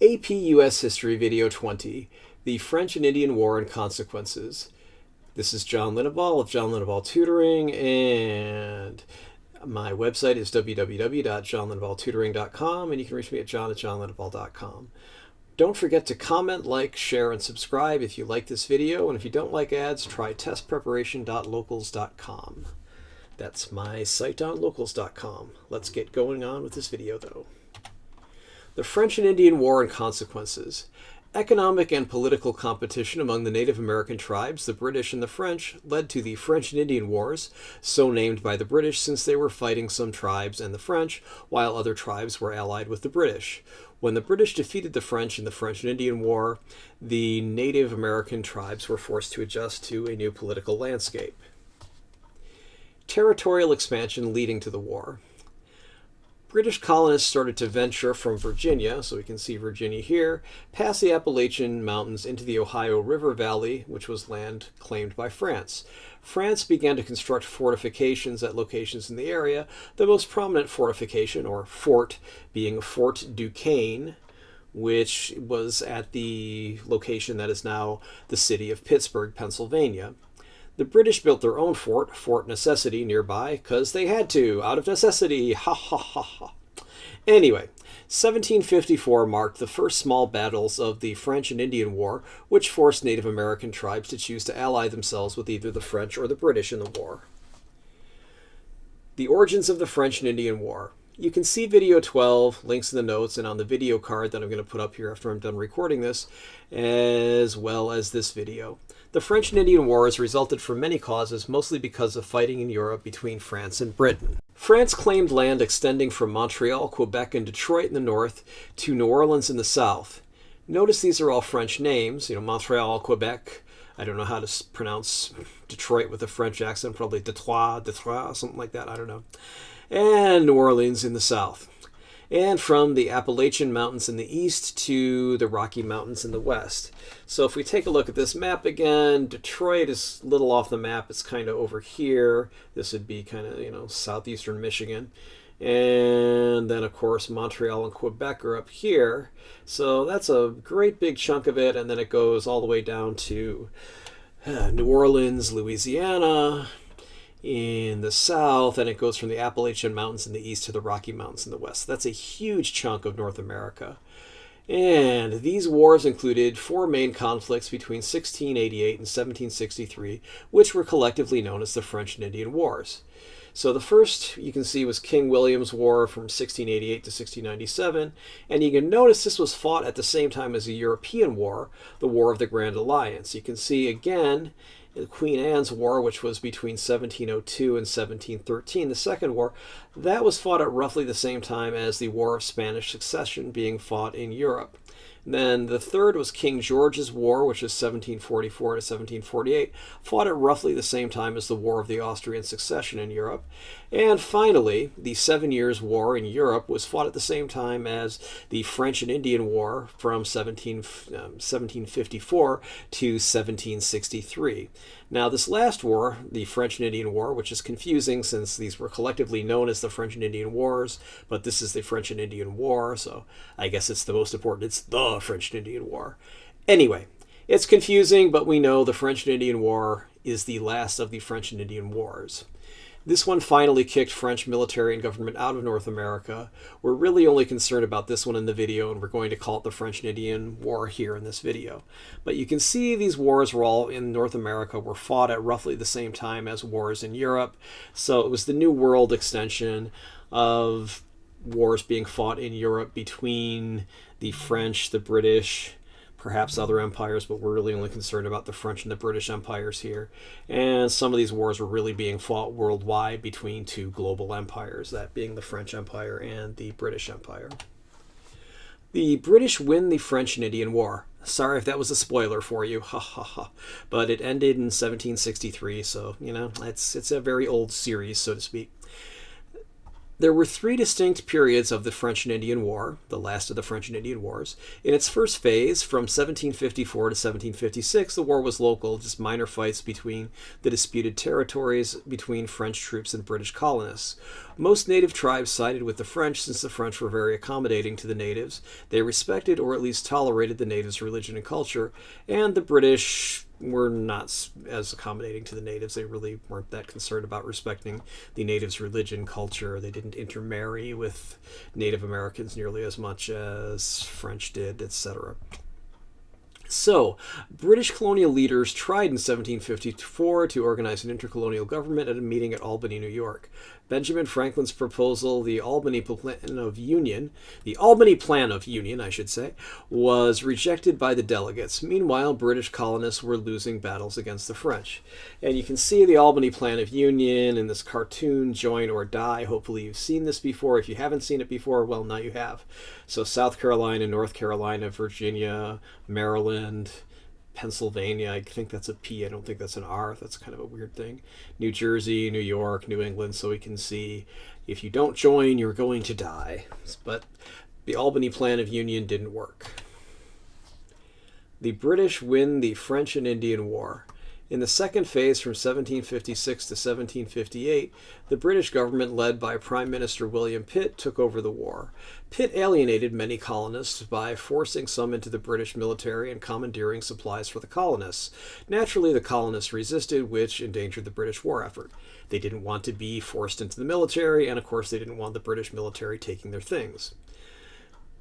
AP US History Video 20, The French and Indian War and Consequences. This is John Linebaugh of John Linebaugh Tutoring, and my website is www.johnlinebaugtutoring.com, and you can reach me at john@johnlinebaugh.com. Don't forget to comment, like, share, and subscribe if you like this video, and if you don't like ads, try testpreparation.locals.com. That's my site on locals.com. Let's get going on with this video, though. The French and Indian War and Consequences. Economic and political competition among the Native American tribes, the British and the French, led to the French and Indian Wars, so named by the British since they were fighting some tribes and the French, while other tribes were allied with the British. When the British defeated the French in the French and Indian War, the Native American tribes were forced to adjust to a new political landscape. Territorial expansion leading to the war. British colonists started to venture from Virginia, so we can see Virginia here, past the Appalachian Mountains into the Ohio River Valley, which was land claimed by France. France began to construct fortifications at locations in the area, the most prominent fortification, or fort, being Fort Duquesne, which was at the location that is now the city of Pittsburgh, Pennsylvania. The British built their own fort, Fort Necessity, nearby, because they had to, out of necessity, ha ha ha ha. Anyway, 1754 marked the first small battles of the French and Indian War, which forced Native American tribes to choose to ally themselves with either the French or the British in the war. The origins of the French and Indian War. You can see video 12, links in the notes, and on the video card that I'm going to put up here after I'm done recording this, as well as this video. The French and Indian Wars resulted from many causes, mostly because of fighting in Europe between France and Britain. France claimed land extending from Montreal, Quebec, and Detroit in the north to New Orleans in the south. Notice these are all French names, Montreal, Quebec. I don't know how to pronounce Detroit with a French accent, probably Detroit, something like that, I don't know. And New Orleans in the south. And from the Appalachian Mountains in the east to the Rocky Mountains in the west. So if we take a look at this map again, Detroit is a little off the map. It's kind of over here. This would be kind of, southeastern Michigan. And then, of course, Montreal and Quebec are up here. So that's a great big chunk of it. And then it goes all the way down to New Orleans, Louisiana, in the south, and it goes from the Appalachian Mountains in the east to the Rocky Mountains in the west. That's a huge chunk of North America. And these wars included four main conflicts between 1688 and 1763, which were collectively known as the French and Indian Wars. So the first, you can see, was King William's War from 1688 to 1697, and you can notice this was fought at the same time as the European War, the War of the Grand Alliance. You can see again Queen Anne's War, which was between 1702 and 1713, the Second War, that was fought at roughly the same time as the War of Spanish Succession being fought in Europe. And then the third was King George's War, which was 1744 to 1748, fought at roughly the same time as the War of the Austrian Succession in Europe. And finally, the 7 Years' War in Europe was fought at the same time as the French and Indian War from 1754 to 1763. Now, this last war, the French and Indian War, which is confusing since these were collectively known as the French and Indian Wars, but this is the French and Indian War, so I guess it's the most important. It's the French and Indian War. Anyway, it's confusing, but we know the French and Indian War is the last of the French and Indian Wars. This one finally kicked French military and government out of North America. We're really only concerned about this one in the video, and we're going to call it the French and Indian War here in this video. But you can see these wars were all in North America, were fought at roughly the same time as wars in Europe. So it was the New World extension of wars being fought in Europe between the French, the British, perhaps other empires, but we're really only concerned about the French and the British empires here. And some of these wars were really being fought worldwide between two global empires, that being the French Empire and the British Empire. The British win the French and Indian War. Sorry if that was a spoiler for you, ha ha ha. But it ended in 1763, so, it's a very old series, so to speak. There were three distinct periods of the French and Indian War, the last of the French and Indian Wars. In its first phase, from 1754 to 1756, the war was local, just minor fights between the disputed territories between French troops and British colonists. Most native tribes sided with the French since the French were very accommodating to the natives. They respected or at least tolerated the natives' religion and culture, and the British were not as accommodating to the natives. They really weren't that concerned about respecting the natives' religion, culture. They didn't intermarry with Native Americans nearly as much as French did, etc. So, British colonial leaders tried in 1754 to organize an intercolonial government at a meeting at Albany, New York. Benjamin Franklin's proposal, the Albany Plan of Union, I should say, was rejected by the delegates. Meanwhile, British colonists were losing battles against the French. And you can see the Albany Plan of Union in this cartoon, Join or Die. Hopefully you've seen this before. If you haven't seen it before, well, now you have. So South Carolina, North Carolina, Virginia, Maryland, Pennsylvania, I think that's a P, I don't think that's an R, that's kind of a weird thing. New Jersey, New York, New England, so we can see if you don't join, you're going to die. But the Albany Plan of Union didn't work. The British win the French and Indian War. In the second phase from 1756 to 1758, the British government, led by Prime Minister William Pitt, took over the war. Pitt alienated many colonists by forcing some into the British military and commandeering supplies for the colonists. Naturally, the colonists resisted, which endangered the British war effort. They didn't want to be forced into the military, and of course they didn't want the British military taking their things.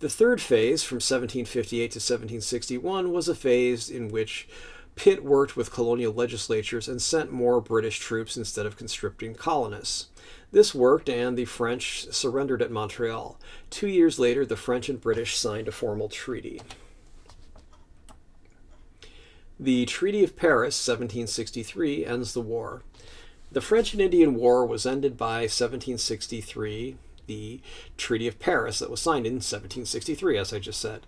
The third phase, from 1758 to 1761, was a phase in which Pitt worked with colonial legislatures and sent more British troops instead of conscripting colonists. This worked, and the French surrendered at Montreal. 2 years later, the French and British signed a formal treaty. The Treaty of Paris, 1763, ends the war. The French and Indian War was ended by 1763, the Treaty of Paris that was signed in 1763, as I just said.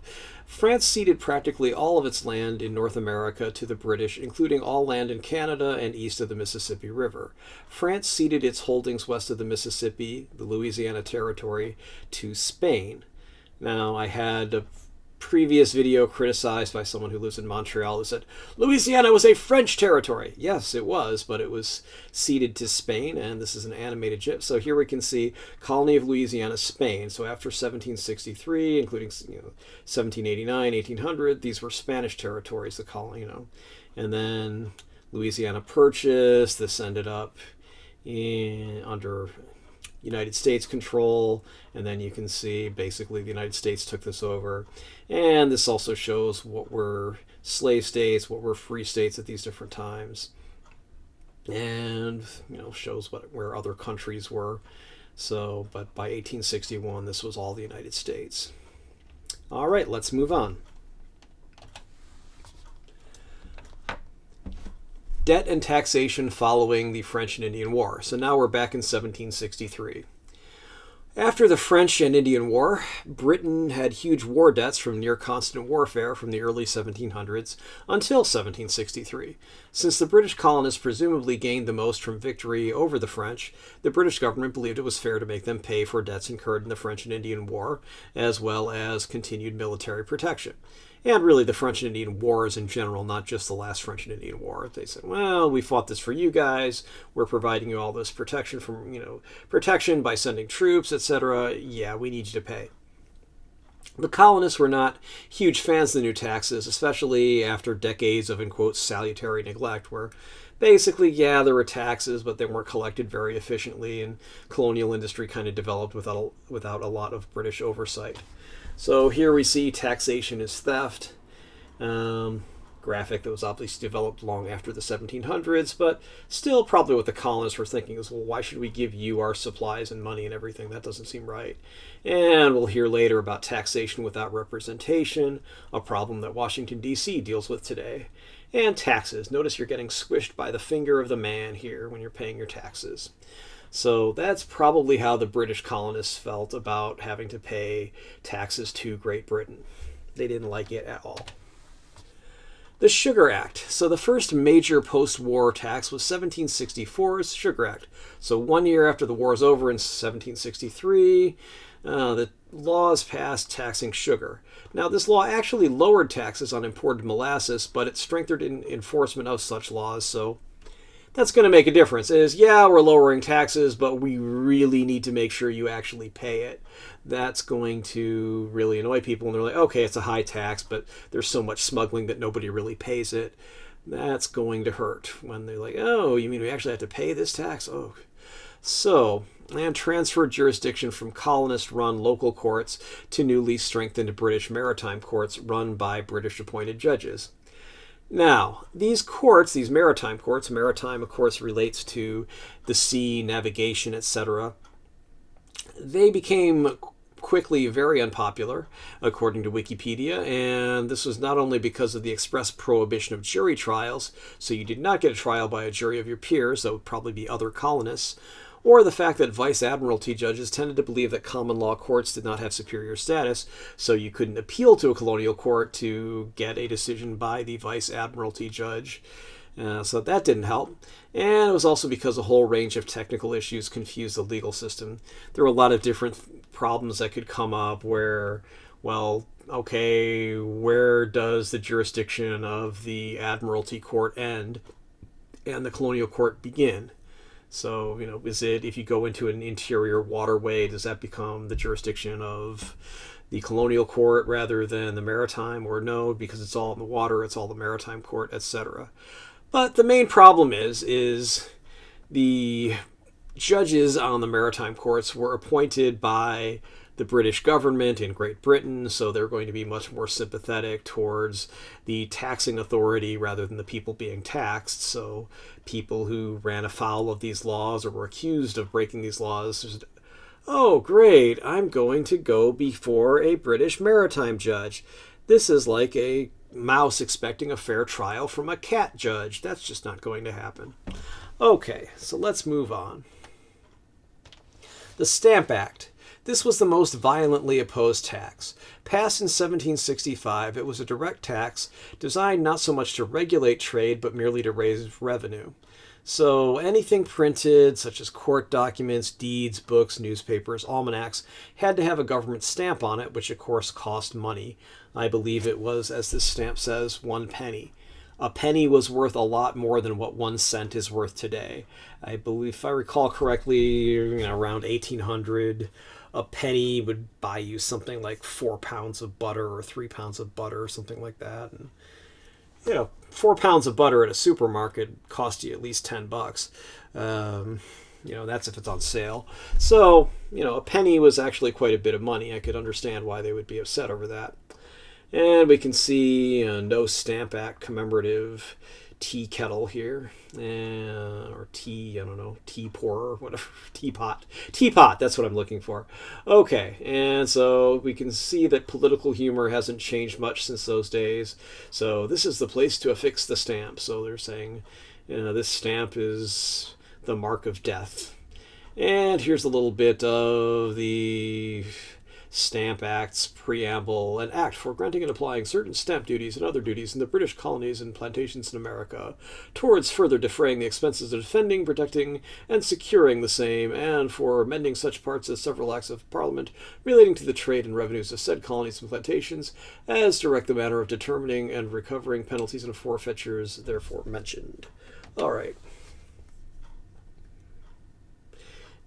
France ceded practically all of its land in North America to the British, including all land in Canada and east of the Mississippi River. France ceded its holdings west of the Mississippi, the Louisiana Territory, to Spain. Now, I had a previous video criticized by someone who lives in Montreal who said, Louisiana was a French territory. Yes, it was, but it was ceded to Spain, and this is an animated GIF. So here we can see Colony of Louisiana, Spain. So after 1763, including 1789, 1800, these were Spanish territories, the colony, And then Louisiana Purchase, this ended up under United States control, and then you can see basically the United States took this over. And this also shows what were slave states, what were free states at these different times, and shows where other countries were. So, but by 1861, this was all the United States. All right, let's move on. Debt and taxation following the French and Indian War. So now we're back in 1763. After the French and Indian War, Britain had huge war debts from near constant warfare from the early 1700s until 1763. Since the British colonists presumably gained the most from victory over the French, the British government believed it was fair to make them pay for debts incurred in the French and Indian War, as well as continued military protection. And really the French and Indian Wars in general, not just the last French and Indian War. They said, well, we fought this for you guys. We're providing you all this protection protection by sending troops, etc. Yeah, we need you to pay. The colonists were not huge fans of the new taxes, especially after decades of, in quotes, salutary neglect, where basically, yeah, there were taxes, but they weren't collected very efficiently, and colonial industry kind of developed without a lot of British oversight. So here we see taxation is theft, graphic that was obviously developed long after the 1700s, but still probably what the colonists were thinking is, well, why should we give you our supplies and money and everything? That doesn't seem right. And we'll hear later about taxation without representation, a problem that Washington, D.C. deals with today. And taxes. Notice you're getting squished by the finger of the man here when you're paying your taxes. So that's probably how the British colonists felt about having to pay taxes to Great Britain. They didn't like it at all. The Sugar Act. So the first major post-war tax was 1764's Sugar Act. So 1 year after the war is over in 1763, the laws passed taxing sugar. Now, this law actually lowered taxes on imported molasses, but it strengthened enforcement of such laws, so that's going to make a difference. Yeah, we're lowering taxes, but we really need to make sure you actually pay it. That's going to really annoy people, and they're like, okay, it's a high tax, but there's so much smuggling that nobody really pays it. That's going to hurt when they're like, oh, you mean we actually have to pay this tax? Oh. So, and transferred jurisdiction from colonist-run local courts to newly strengthened British maritime courts run by British-appointed judges. Now, these courts, these maritime courts, maritime, of course, relates to the sea, navigation, etc., they became quickly very unpopular, according to Wikipedia, and this was not only because of the express prohibition of jury trials, so you did not get a trial by a jury of your peers, that would probably be other colonists, or the fact that vice admiralty judges tended to believe that common law courts did not have superior status, so you couldn't appeal to a colonial court to get a decision by the vice admiralty judge. So that didn't help. And it was also because a whole range of technical issues confused the legal system. There were a lot of different problems that could come up where, well, okay, where does the jurisdiction of the admiralty court end and the colonial court begin? So, is it, if you go into an interior waterway, does that become the jurisdiction of the colonial court rather than the maritime? Or no, because it's all in the water, it's all the maritime court, etc. But the main problem is the judges on the maritime courts were appointed by the British government in Great Britain, so they're going to be much more sympathetic towards the taxing authority rather than the people being taxed. So people who ran afoul of these laws or were accused of breaking these laws just, oh, great, I'm going to go before a British maritime judge. This is like a mouse expecting a fair trial from a cat judge. That's just not going to happen. Okay, so let's move on. The Stamp Act. This was the most violently opposed tax. Passed in 1765, it was a direct tax designed not so much to regulate trade, but merely to raise revenue. So anything printed, such as court documents, deeds, books, newspapers, almanacs, had to have a government stamp on it, which of course cost money. I believe it was, as this stamp says, 1 penny. A penny was worth a lot more than what 1 cent is worth today. I believe, if I recall correctly, around 1800, a penny would buy you something like 4 pounds of butter or 3 pounds of butter or something like that. And 4 pounds of butter at a supermarket cost you at least $10. That's if it's on sale. So, a penny was actually quite a bit of money. I could understand why they would be upset over that. And we can see a No Stamp Act commemorative tea kettle here, or tea, tea pourer, whatever, teapot, that's what I'm looking for. Okay, and so we can see that political humor hasn't changed much since those days, so this is the place to affix the stamp. So they're saying, this stamp is the mark of death. And here's a little bit of the Stamp Act's preamble: an act for granting and applying certain stamp duties and other duties in the British colonies and plantations in America, towards further defraying the expenses of defending, protecting, and securing the same, and for amending such parts as several acts of Parliament relating to the trade and revenues of said colonies and plantations, as direct the manner of determining and recovering penalties and forfeitures therefore mentioned. All right.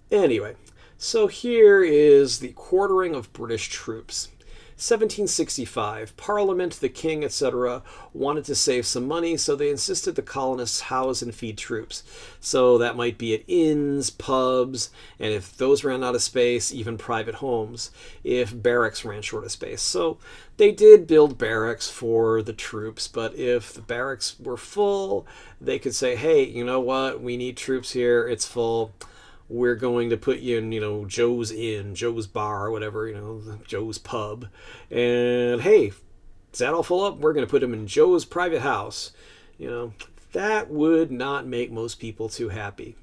Anyway, so here is the quartering of British troops. 1765, Parliament, the King, etc. wanted to save some money, so they insisted the colonists house and feed troops. So that might be at inns, pubs, and if those ran out of space, even private homes, if barracks ran short of space. So they did build barracks for the troops, but if the barracks were full, they could say, hey, you know what, we need troops here, it's full. We're going to put you in, Joe's Inn, Joe's Bar, whatever, Joe's Pub. And, hey, is that all full up? We're going to put him in Joe's private house. That would not make most people too happy.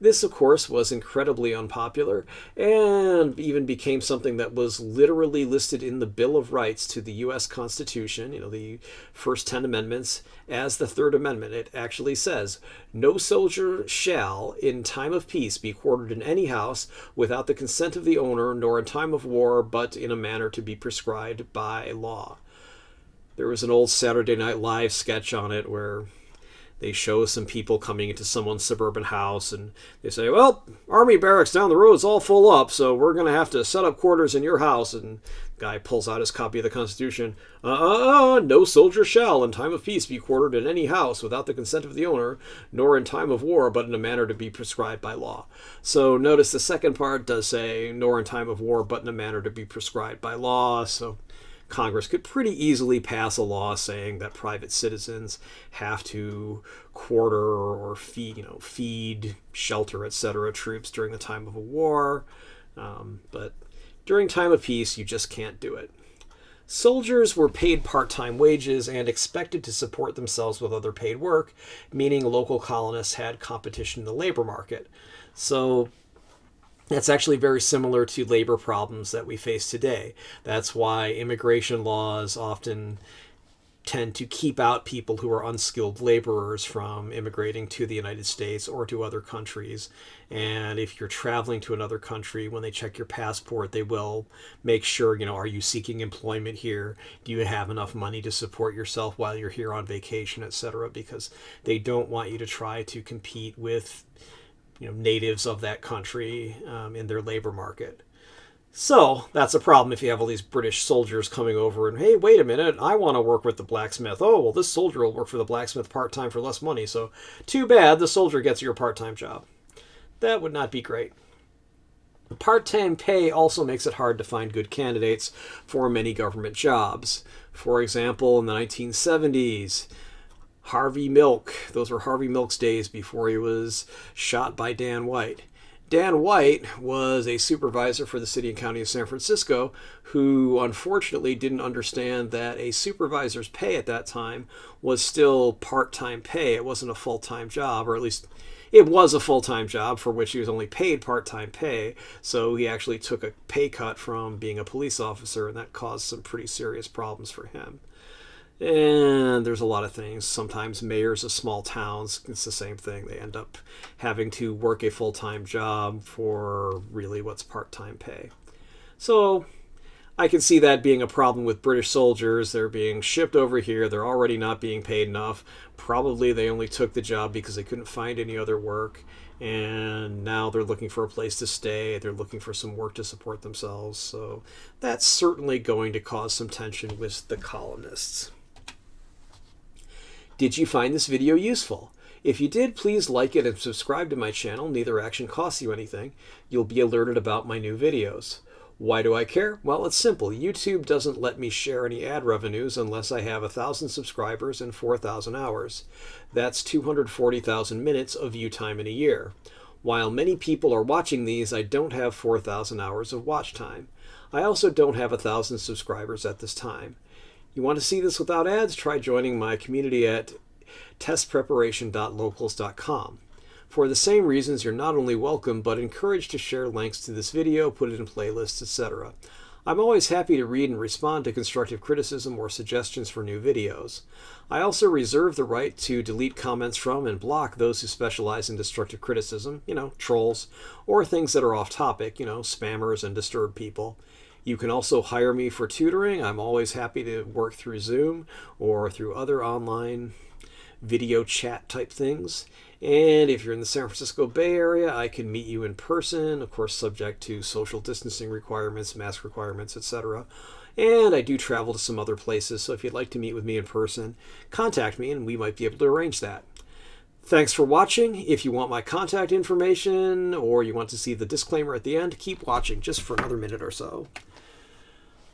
This, of course, was incredibly unpopular and even became something that was literally listed in the Bill of Rights to the U.S. Constitution, the first 10 amendments, as the Third Amendment. It actually says, "No soldier shall, in time of peace, be quartered in any house without the consent of the owner, nor in time of war, but in a manner to be prescribed by law." There was an old Saturday Night Live sketch on it where they show some people coming into someone's suburban house and they say, "Well, army barracks down the road is all full up, so we're going to have to set up quarters in your house." And the guy pulls out his copy of the Constitution. No soldier shall in time of peace be quartered in any house without the consent of the owner, nor in time of war, but in a manner to be prescribed by law. So notice the second part does say, nor in time of war, but in a manner to be prescribed by law. So Congress could pretty easily pass a law saying that private citizens have to quarter or feed, shelter, etc. troops during the time of a war. But during time of peace, you just can't do it. Soldiers were paid part-time wages and expected to support themselves with other paid work, meaning local colonists had competition in the labor market. So that's actually very similar to labor problems that we face today. That's why immigration laws often tend to keep out people who are unskilled laborers from immigrating to the United States or to other countries. And if you're traveling to another country, when they check your passport, they will make sure, are you seeking employment here? Do you have enough money to support yourself while you're here on vacation, etc.? Because they don't want you to try to compete with natives of that country in their labor market. So that's a problem if you have all these British soldiers coming over and, hey, wait a minute, I want to work with the blacksmith. Oh, well, this soldier will work for the blacksmith part-time for less money, so too bad, the soldier gets your part-time job. That would not be great. Part-time pay also makes it hard to find good candidates for many government jobs. For example, in the 1970s, Harvey Milk. Those were Harvey Milk's days before he was shot by Dan White. Dan White was a supervisor for the city and county of San Francisco who unfortunately didn't understand that a supervisor's pay at that time was still part-time pay. It wasn't a full-time job, or at least it was a full-time job for which he was only paid part-time pay. So he actually took a pay cut from being a police officer, and that caused some pretty serious problems for him. And there's a lot of things. Sometimes mayors of small towns, it's the same thing. They end up having to work a full-time job for really what's part-time pay. So I can see that being a problem with British soldiers. They're being shipped over here. They're already not being paid enough. Probably they only took the job because they couldn't find any other work. And now they're looking for a place to stay. They're looking for some work to support themselves. So that's certainly going to cause some tension with the colonists. Did you find this video useful? If you did, please like it and subscribe to my channel. Neither action costs you anything. You'll be alerted about my new videos. Why do I care? Well, it's simple. YouTube doesn't let me share any ad revenues unless I have 1,000 subscribers and 4,000 hours. That's 240,000 minutes of view time in a year. While many people are watching these, I don't have 4,000 hours of watch time. I also don't have 1,000 subscribers at this time. You want to see this without ads? Try joining my community at testpreparation.locals.com. For the same reasons, you're not only welcome, but encouraged to share links to this video, put it in playlists, etc. I'm always happy to read and respond to constructive criticism or suggestions for new videos. I also reserve the right to delete comments from and block those who specialize in destructive criticism, trolls, or things that are off topic, spammers and disturbed people. You can also hire me for tutoring. I'm always happy to work through Zoom or through other online video chat type things. And if you're in the San Francisco Bay Area, I can meet you in person, of course subject to social distancing requirements, mask requirements, etc. And I do travel to some other places, so if you'd like to meet with me in person, contact me and we might be able to arrange that. Thanks for watching. If you want my contact information or you want to see the disclaimer at the end, keep watching just for another minute or so.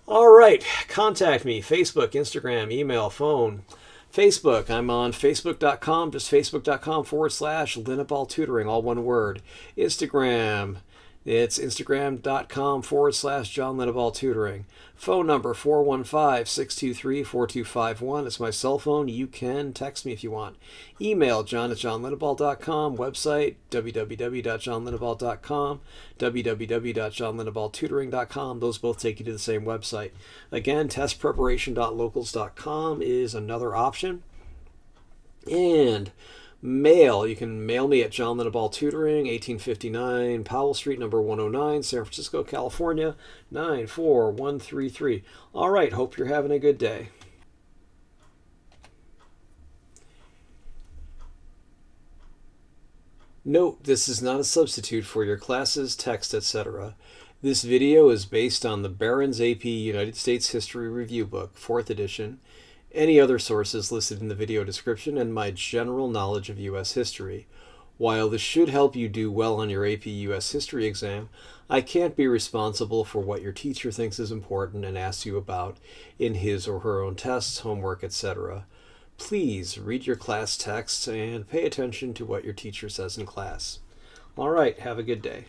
All right, contact me, Facebook, Instagram, email, phone. Facebook, I'm on facebook.com, just facebook.com/Linaball Tutoring, all one word. Instagram, It's Instagram.com/John Linneball Tutoring. Phone number 415-623-4251. It's my cell phone. You can text me if you want. Email john@johnlinneball.com. Website www.johnlinneball.com. www.johnlinneballtutoring.com. Those both take you to the same website. Again, testpreparation.locals.com is another option. And mail. You can mail me at John Linneball Tutoring, 1859 Powell Street, number 109, San Francisco, California, 94133. All right, hope you're having a good day. Note, this is not a substitute for your classes, text, etc. This video is based on the Barron's AP United States History Review Book, 4th edition, any other sources listed in the video description, and my general knowledge of U.S. history. While this should help you do well on your AP U.S. history exam, I can't be responsible for what your teacher thinks is important and asks you about in his or her own tests, homework, etc. Please read your class texts and pay attention to what your teacher says in class. All right, have a good day.